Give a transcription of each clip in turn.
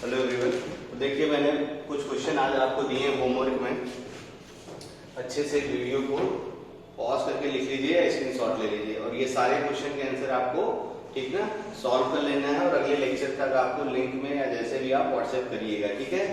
Hello everyone. तो देखिए मैंने कुछ क्वेश्चन आज आपको दिए हैं होमवर्क में। अच्छे से वीडियो को पॉज करके लिख लीजिए या स्क्रीनशॉट ले लीजिए और ये सारे क्वेश्चन के आंसर आपको ठीक ना सॉल्व कर लेना है और अगले लेक्चर तक आपको लिंक में या जैसे भी आप व्हाट्सएप करिएगा, ठीक है।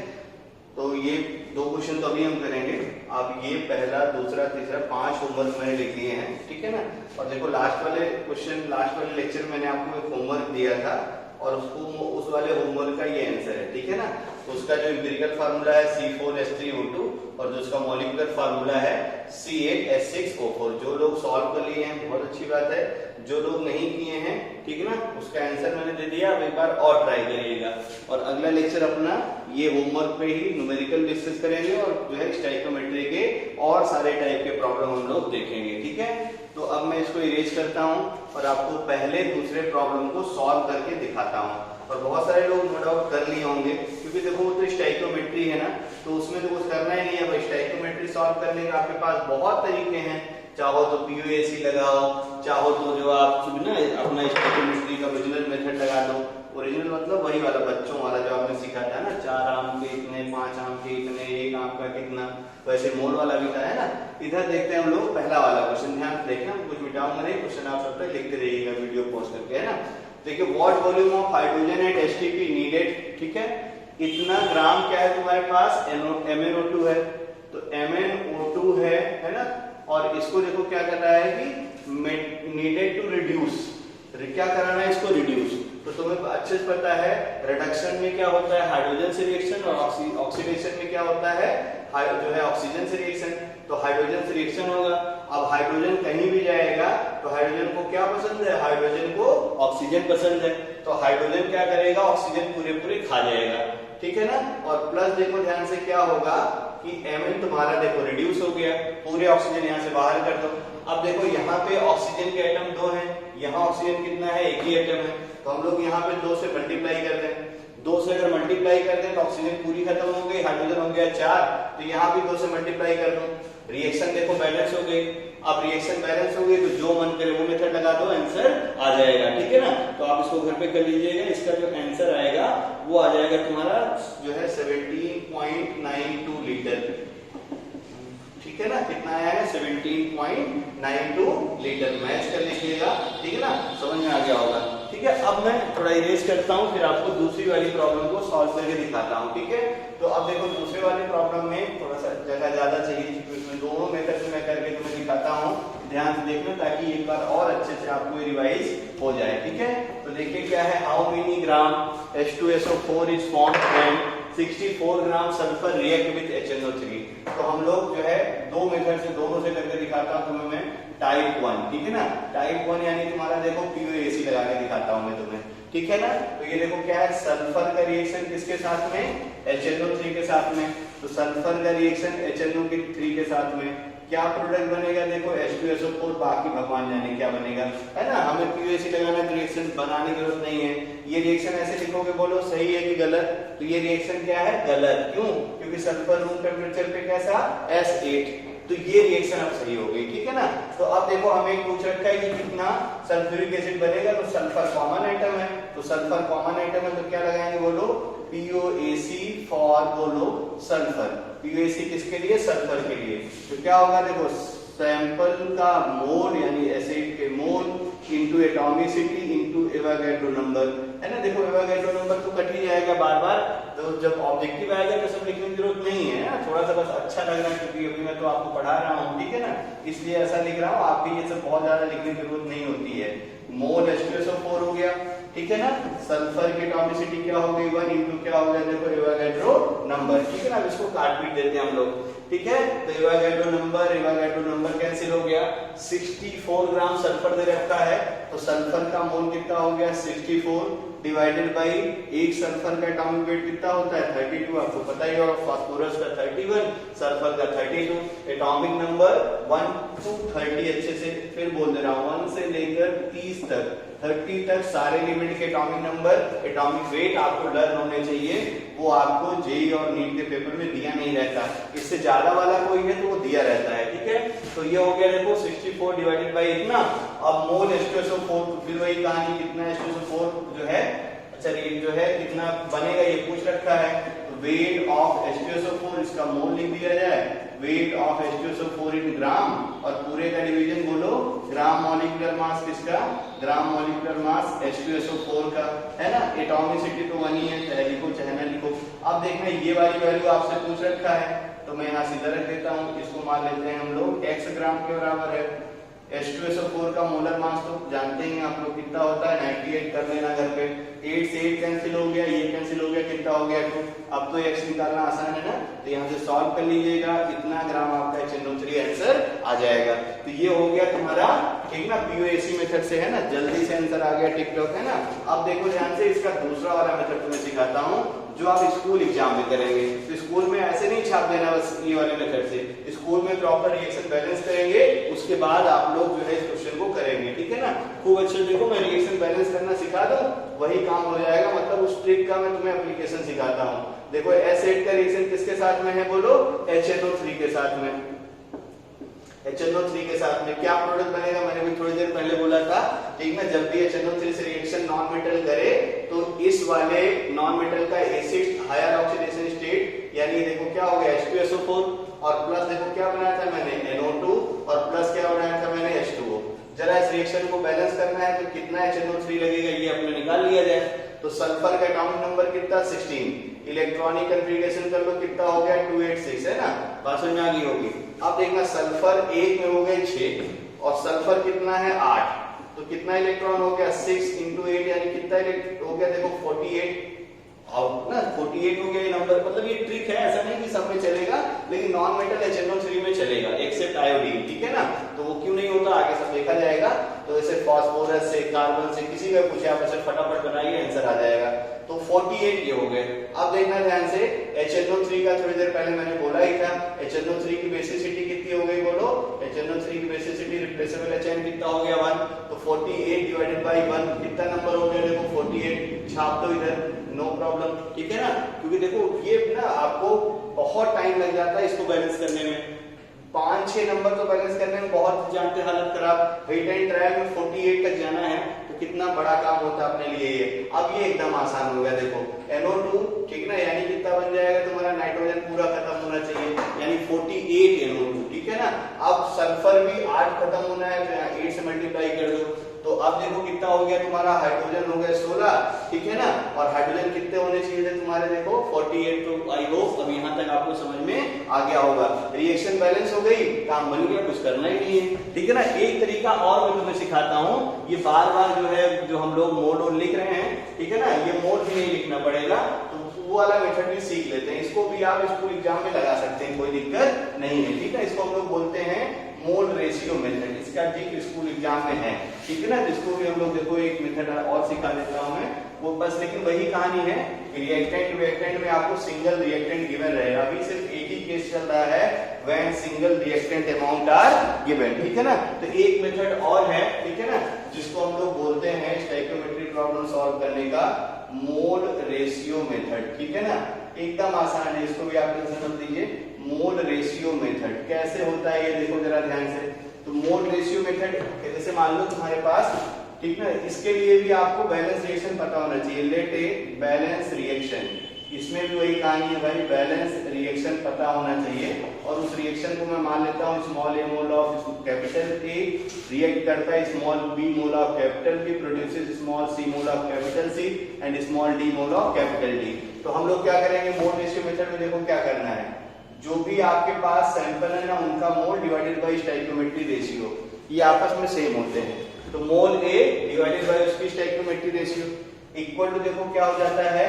तो ये दो क्वेश्चन तो अभी हम करेंगे। अब ये पहला, दूसरा, तीसरा 5 होमवर्क मैंने लिख लिए हैं, ठीक है ना। और देखो लास्ट वाले क्वेश्चन, लास्ट वाले लेक्चर में मैंने आपको एक होमवर्क दिया था और उसको उस वाले होमवर्क का ये आंसर है, ठीक है ना। तो उसका जो एम्पिरिकल फार्मूला है C4H3O2 और जो उसका मॉलिक्यूलर फार्मूला है C8H6O4। जो लोग सॉल्व कर लिए हैं बहुत अच्छी बात है, जो लोग नहीं किए हैं ठीक है ना, उसका आंसर मैंने दे दिया। अब एक बार और ट्राई करिएगा और अगला लेक्चर अपना ये होमवर्क पे ही न्यूमेरिकल डिस्कस करेंगे और जो है स्टोइकियोमेट्री के और सारे टाइप के प्रॉब्लम हम लोग देखेंगे, ठीक है। तो अब मैं इसको इरेज करता हूं और आपको पहले दूसरे प्रॉब्लम को सॉल्व करके दिखाता हूं। और बहुत सारे लोग नो डाउट कर लिए होंगे क्योंकि देखो वो तो स्टोइकियोमेट्री है ना, तो उसमें तो कुछ करना ही नहीं है। स्टोइकियोमेट्री सॉल्व करने के आपके पास बहुत तरीके हैं। चाहो तो POAC लगाओ, चाहो तो जो आप ना अपना स्टोइकियोमेट्री का ओरिजिनल मेथड लगा दो। ओरिजिनल मतलब वही वाला बच्चों वाला जो आपने सीखा था ना, 4 आम के इतने, 5 आम के इतने, 1 आम का कितना, वैसे मोल वाला भी था है ना। इधर देखते हैं हम लोग पहला वाला क्वेश्चन। ध्यान से देखना, कुछ मिटाऊंगा नहीं, क्वेश्चन आप सब तक लिखते रहिएगा वीडियो पॉज करके, है ना। देखिए what volume of hydrogen at H2P needed, ठीक है। इतना ग्राम क्या है तुम्हारे पास, MnO2 है, तो MnO2 है ना। और इसको देखो क्या कर रहा है कि नीडेड टू रिड्यूस, क्या कराना है इसको, रिड्यूस। तो तुम्हें अच्छे से पता है रिडक्शन में क्या होता है, हाइड्रोजन से रिएक्शन, और ऑक्सीडेशन में क्या होता है, जो है ऑक्सीजन से रिएक्शन। तो हाइड्रोजन से रिएक्शन होगा। अब हाइड्रोजन कहीं भी जाएगा तो हाइड्रोजन को क्या पसंद है, हाइड्रोजन को ऑक्सीजन पसंद है। तो हाइड्रोजन क्या करेगा, ऑक्सीजन पूरे पूरे खा जाएगा, ठीक है ना। और प्लस देखो ध्यान से क्या होगा कि Mn तुम्हारा देखो रिड्यूस हो गया, पूरे ऑक्सीजन यहाँ से बाहर कर दो। अब देखो यहाँ पे ऑक्सीजन के एटम 2 हैं, यहाँ ऑक्सीजन कितना है, एक ही एटम है। तो हम लोग यहाँ पे 2 से मल्टीप्लाई कर दें। 2 से अगर मल्टीप्लाई कर दें तो ऑक्सीजन पूरी खत्म हो गई, हाइड्रोजन हो गया 4। तो यहाँ भी 2 से मल्टीप्लाई कर दो। रिएक्शन देखो बैलेंस हो गई। अब रिएक्शन बैलेंस हो गई तो जो मन करे वो मेथड लगा दो, आंसर आ जाएगा, ठीक है ना। तो आप इसको घर पे कर लीजिएगा। इसका जो आंसर आएगा वो आ जाएगा तुम्हारा जो है 17.92 लीटर, ठीक है ना। कितना आया है, 17.92 लीटर। मैच कर लीजिएगा, ठीक है ना, समझ में आ गया होगा, ठीक है। अब मैं थोड़ा इरेज करता हूँ, फिर आपको दूसरी वाली प्रॉब्लम को सॉल्व करके दिखाता हूँ, ठीक है। तो अब देखो दूसरे वाले प्रॉब्लम में थोड़ा सा जगह ज्यादा चाहिए, इसमें दोनों मेथड से मैं करके तुम्हें दिखाता हूँ। ध्यान से देखना ताकि एक बार और अच्छे से आपको रिवाइज हो जाए, ठीक है। तो देखिए क्या है, how many gram H2SO4 is formed when 64 gram sulphur react with HNO3। तो हम लोग जो है दो मेथड से, दोनों से करके दिखाता हूं तुम्हें मैं। टाइप 1, ठीक है ना। टाइप 1 यानी तुम्हारा देखो POAC लगा के दिखाता हूं मैं तुम्हें, ठीक है ना। तो ये देखो क्या है, सल्फर का रिएक्शन किसके साथ में, HNO3 के साथ में। तो सल्फर का रिएक्शन HNO3 के साथ में क्या प्रोडक्ट बनेगा, देखो H2SO4, बाकी भगवान जाने क्या बनेगा, है ना। हमें POAC लगाना है तो रिएक्शन बनाने की जरूरत नहीं है। ये रिएक्शन ऐसे लिखोगे, बोलो सही है कि गलत। तो ये रिएक्शन क्या है, गलत। क्यों, क्योंकि सल्फर रूम टेम्परेचर पे कैसा, S8। तो ये रिएक्शन अब सही हो गई, ठीक है ना। तो अब देखो हमें पूछ रखा है कि कितना सल्फ्यूरिक एसिड बनेगा, तो सल्फर कॉमन आइटम है, तो सल्फर कॉमन आइटम है तो क्या लगाएंगे, बोलो POAC फॉर, बोलो सल्फर। POAC किसके लिए, सल्फर के लिए। तो क्या होगा, देखो सैंपल का मोल यानी एसिड के mole into atomicity into Avogadro number, है ना। देखो एवोगाड्रो नंबर तो कट ही जाएगा बार बार, तो जब ऑब्जेक्टिव आएगा तो सब लिखने की जरूरत नहीं है ना। थोड़ा सा बस अच्छा लग रहा है क्योंकि अभी मैं तो आपको पढ़ा रहा हूँ, ठीक है ना, इसलिए ऐसा लिख रहा हूँ। आपकी ये सब बहुत ज्यादा लिखने की जरूरत नहीं होती है। मोल H2SO4 हो गया, ठीक है ना। सल्फर की एटॉमिसिटी क्या हो गई, 1 इनटू क्या हो गया, देखो एवोगाड्रो नंबर, ठीक है ना। अब इसको काट पीट देते हैं हम लोग, ठीक है। तो एवोगाड्रो नंबर कैंसिल हो गया। 64 ग्राम सल्फर दे रखा है, तो सल्फर का मोल कितना हो गया, 64 डिवाइडेड बाई एक सल्फर का एटॉमिक वेट कितना होता है, 32। आपको पता ही होगा, फास्फोरस का 31, सल्फर का 32। एटॉमिक नंबर 1 to 30, अच्छे से फिर बोल दे रहा हूँ, 1 से लेकर 30 तक, 30 तक सारे एलिमेंट के एटॉमिक नंबर, एटॉमिक वेट आपको लर्न होने चाहिए। वो आपको जेईई और नीट के पेपर में दिया नहीं रहता। इससे ज्यादा वाला कोई है तो वो दिया रहता है, ठीक है। तो ये हो गया देखो 64 डिवाइडेड बाई इतना। अब मोल H2SO4, फिर वही कहानी, कितना H2SO4 जो है, अच्छा ये जो जो है कितना बनेगा ये पूछ रखा है। वेट ऑफ H2SO4 इसका मोल लिख दिया जाए, वेट ऑफ H2SO4 इन ग्राम, और पूरे का डिवीजन बोलो ग्राम मॉलिक्यूलर मास किसका, ग्राम मॉलिक्यूलर मास H2SO4 का, है ना। एटॉमिसिटी तो 1 ही है, चाहे लिखो चाहे ना लिखो। अब देखना ये वाली वैल्यू आपसे पूछ रखा है, तो मैं यहाँ सीधा रख देता हूँ, इसको मान लेते हैं हम लोग x ग्राम के बराबर है। H2SO4 का मोलर मास तो जानते हैं आप लोग कितना होता है, 98 कर लेना घर पे। 8 से 8 कैंसिल हो गया, ये कैंसिल हो गया, कितना हो गया 2। अब तो x निकालना आसान है ना, तो यहाँ से सॉल्व कर लीजिएगा, इतना ग्राम आपका HNO3 आंसर आ जाएगा। तो ये हो गया तुम्हारा, ठीक ना, POAC मेथड से, है ना, जल्दी से आंसर आ गया, टिकटॉक, है ना। अब देखो ध्यान से, इसका दूसरा वाला मेथड तुम्हें सिखाता हूँ जो आप स्कूल एग्जाम में करेंगे। तो स्कूल में ऐसे नहीं छाप देना बस ये वाले मेथड से, स्कूल में प्रॉपर रिएक्शन बैलेंस करेंगे, उसके बाद आप लोग जो है इस क्वेश्चन को करेंगे, ठीक है ना। खूब अच्छे देखो, मैं रिएक्शन बैलेंस करना सिखा दूं, वही काम हो जाएगा, मतलब उस ट्रिक का मैं तुम्हें एप्लीकेशन सिखाता हूँ। देखो S8 का रिएक्शन किसके साथ में है बोलो, HNO3 के साथ में। HNO3 के साथ में क्या प्रोडक्ट बनेगा, मैंने भी थोड़ी देर पहले बोला था, ठीक ना। जब भी HNO3 से रिएक्शन नॉन मेटल करे तो इस वाले नॉन मेटल का एसिड हायर ऑक्सीडेशन स्टेट, यानी देखो क्या हो गया H2SO4, और प्लस देखो क्या बनाया था मैंने NO2, और प्लस क्या बनाया था मैंने H2O। जरा इस रिएक्शन को बैलेंस करना है तो कितना HNO3 लगेगा ये अपने निकाल लिया जाए। तो सल्फर का एटॉमिक नंबर कितना 16, इलेक्ट्रॉनिक कन्फिगरेशन कर लो कितना हो गया 286, है ना, बात समझ आ गई होगी। अब देखना सल्फर एक में हो गए 6 और सल्फर कितना है 8, तो कितना इलेक्ट्रॉन हो गया 6 × 8 यानी कितना हो गया देखो 48, और ना 48 हो गया ये नंबर। मतलब ये ट्रिक है, ऐसा नहीं कि सब में चलेगा, लेकिन नॉन मेटल HNO3 में चलेगा एक्सेप्ट आयोडीन, ठीक है ना। तो वो क्यों नहीं होता आगे सब देखा जाएगा। तो ऐसे फास्फोरस से, कार्बन से, किसी का पूछे आप ऐसे फटाफट बनाइए, आंसर आ जाएगा। तो 48 ये हो गए। अब देखना ध्यान से, HNO3 का थोड़ी देर पहले मैंने बोला ही था, HNO3 की बेसिसिटी कितनी हो गई बोलो, HNO3 की बेसिसिटी रिप्लेसेबल HN कितना हो गया 1, तो 48 डिवाइडेड बाय 1 कितना नंबर हो गया देखो 48, छाप दो इधर, नो प्रॉब्लम, ठीक है ना। क्योंकि देखो ये ना आपको बहुत टाइम लग जाता है इसको बैलेंस करने में, 5-6 नंबर तो बैलेंस करने में बहुत जानते हालत खराब। वेट एंड ट्रायल में 48 तक जाना है तो कितना बड़ा काम होता है अपने लिए ये। अब ये एकदम आसान हो गया, देखो NO2, ठीक ना, यानी कितना बन जाएगा तुम्हारा, नाइट्रोजन पूरा खत्म होना चाहिए, यानी 48 NO2, ठीक है ना। अब सल्फर भी 8 खत्म होना है, तो यहाँ 8 से मल्टीप्लाई कर दो, तो अब देखो कितना हो गया तुम्हारा, हाइड्रोजन हो गया 16, ठीक है ना, और हाइड्रोजन कितने होने चाहिए थे तुम्हारे देखो 48। तो आई होप अब यहाँ तक आपको समझ में आ गया होगा। रिएक्शन बैलेंस हो गई, काम बन गया, कुछ करना ही नहीं है, ठीक है ना। एक तरीका और मैं तुम्हें सिखाता हूँ, ये बार बार जो है जो हम लोग मोल लिख रहे हैं, ठीक है ना, ये मोल भी नहीं लिखना पड़ेगा, तो वो वाला मेथड भी सीख लेते हैं। इसको भी आप स्कूल एग्जाम में लगा सकते हैं, कोई दिक्कत नहीं है, ठीक है। इसको हम लोग बोलते हैं मोल रेशियो मेथड, इसका जिक्र स्कूल एग्जाम में है, ठीक है ना। जिसको भी हम लोग देखो एक मेथड और सिखा देता हूं मैं, वो बस लेकिन वही कहानी है कि रिएक्टेंट में आपको सिंगल रिएक्टेंट गिवन रहेगा। अभी सिर्फ एक ही केस चल रहा है, when single reactant amount are given, ठीक है ना। तो एक मेथड और है, ठीक है ना, जिसको हम लोग बोलते हैं स्टोइकियोमेट्री प्रॉब्लम सॉल्व करने का मोल रेशियो मेथड, ठीक है ना। एकदम आसान है, इसको भी आप समझ लीजिए। मोल रेशियो मेथड कैसे होता है ये देखो जरा ध्यान से। तो मोल रेशियो मेथड जैसे मान लो तुम्हारे पास, ठीक ना, इसके लिए भी आपको बैलेंस रिएक्शन पता होना चाहिए। लेट ए बैलेंस रिएक्शन, इसमें भी वही कहानी है भाई, बैलेंस रिएक्शन पता होना चाहिए। और उस रिएक्शन को मैं मान लेता हूँ small a mole of capital A react करता है small b mole of capital B, produces small c mole of capital C and small d mole of capital D। तो हम लोग क्या करेंगे मोल रेशियो मेथड में, देखो क्या करना है, जो भी आपके पास सैंपल है ना उनका मोल डिवाइडेड बाय स्टोइकियोमेट्री रेशियो, ये आपस में सेम होते हैं। तो मोल A डिवाइडेड बाय उसकी स्टोइकियोमेट्री रेशियो इक्वल टू देखो क्या हो जाता है,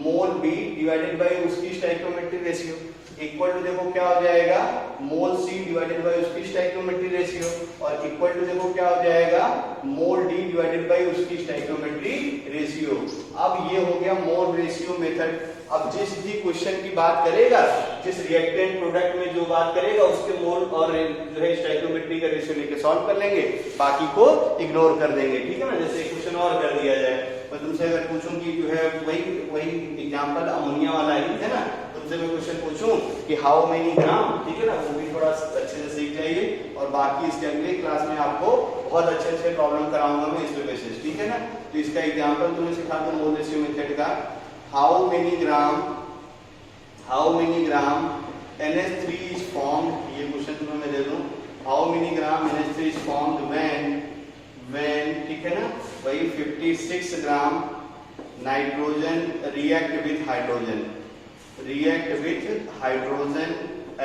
मोल B डिवाइडेड बाय उसकी स्टोइकियोमेट्री रेशियो इक्वल टू देखो क्या हो जाएगा, मोल C डिवाइडेड बाय उसकी स्टोइकियोमेट्री रेशियो, और इक्वल टू देखो क्या हो जाएगा, मोल D डिवाइडेड बाय उसकी स्टोइकियोमेट्री रेशियो। अब ये हो गया मोल रेशियो मेथड। अब जिस भी क्वेश्चन की बात करेगा, जिस रिएक्टेंट प्रोडक्ट में जो बात करेगा उसके मोल और जो है स्टोइकियोमेट्री का रेशियो लेके सॉल्व कर लेंगे, बाकी को इग्नोर कर देंगे, ठीक है ना। जैसे एक क्वेश्चन और कर दिया जाए, मैं तुमसे अगर पूछूं कि जो है वही एग्जांपल अमोनिया वाला ही है ना, तुमसे मैं क्वेश्चन पूछूं कि हाउ मेनी ग्राम, ठीक है ना, वो भी थोड़ा अच्छे से सीख जाइए, और बाकी इसके अगले क्लास में आपको बहुत अच्छे अच्छे प्रॉब्लम कराऊंगा मैं इस बेसिस, ठीक है ना। तो इसका एग्जांपल तुम्हें सिखा दूं मोल रेशियो मेथड का। How many gram NH3 is formed, ये क्वेश्चन तुम्हें मैं दे दूं। How many gram NH3 is formed when, ठीक है ना, वही 56 gram nitrogen react with hydrogen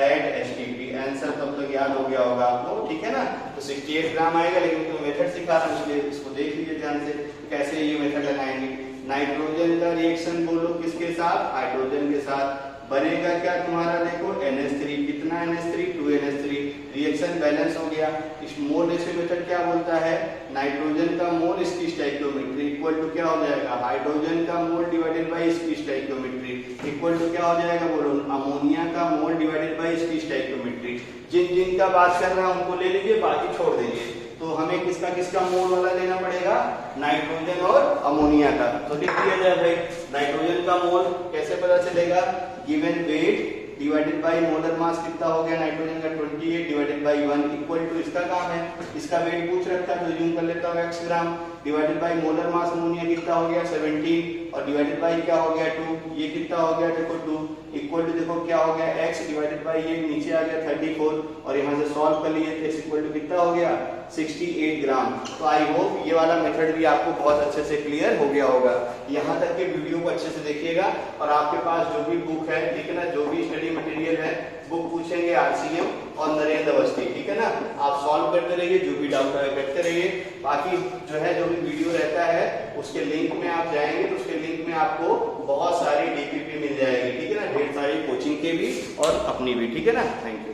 at HTP। Answer तब तक याद हो गया होगा आपको, ठीक है ना। तो 68 ग्राम आएगा, लेकिन तुम्हें मेथड सिखा रहा हूं इसलिए इसको देख लीजिए ध्यान से कैसे ये मेथड लगाएंगे। नाइट्रोजन का रिएक्शन बोलो किसके साथ, हाइड्रोजन के साथ, बनेगा क्या तुम्हारा, देखो NH3, कितना NH3, 2NH3, रिएक्शन बैलेंस हो गया। इस मोल रेशियो मेथड क्या बोलता है, नाइट्रोजन का मोल इसकी स्टोइकियोमेट्री इक्वल टू क्या हो जाएगा, हाइड्रोजन का मोल डिवाइडेड बाय इसकी स्टोइकियोमेट्री इक्वल टू क्या हो जाएगा, बोलो अमोनिया का मोल डिवाइडेड बाय इसकी स्टोइकियोमेट्री। जिन जिन का बात कर रहा हूं उनको ले लीजिए, बाकी छोड़ दीजिए। तो हमें किसका किसका मोल वाला लेना पड़ेगा, नाइट्रोजन और अमोनिया का। तो लिख दिया जाए भाई, नाइट्रोजन का मोल कैसे पता चलेगा, given weight divided by molar mass कितना हो गया नाइट्रोजन का 28 डिवाइडेड बाय 1 इक्वल टू, इसका काम है, इसका वेट पूछ रखा है तो यूं कर लेता हूं x gram, divided by molar mass ammonia कितना हो गया 17 और डिवाइडेड बाय क्या हो गया 2, ये कितना हो गया देखो 2 इक्वल टू देखो क्या हो गया x डिवाइडेड बाय ये नीचे आ गया 34 और यहां से सॉल्व कर लिए थे, x इक्वल टू कितना हो गया 68 ग्राम। तो आई होप ये वाला मेथड भी आपको बहुत अच्छे से क्लियर हो गया होगा। यहाँ तक के वीडियो को अच्छे से देखिएगा और आपके पास जो भी बुक है, ठीक है ना, जो भी स्टडी मटेरियल है, बुक पूछेंगे RCM और नरेंद्र अवस्थी, ठीक है ना, आप सॉल्व करते रहिए, जो भी डाउट है करते रहिए। बाकी जो है जो भी वीडियो रहता है उसके लिंक में आप जाएंगे तो उसके लिंक में आपको बहुत सारी DPP मिल जाएगी, ठीक है ना, ढेर सारी कोचिंग के भी और अपनी भी, ठीक है ना। Thank you.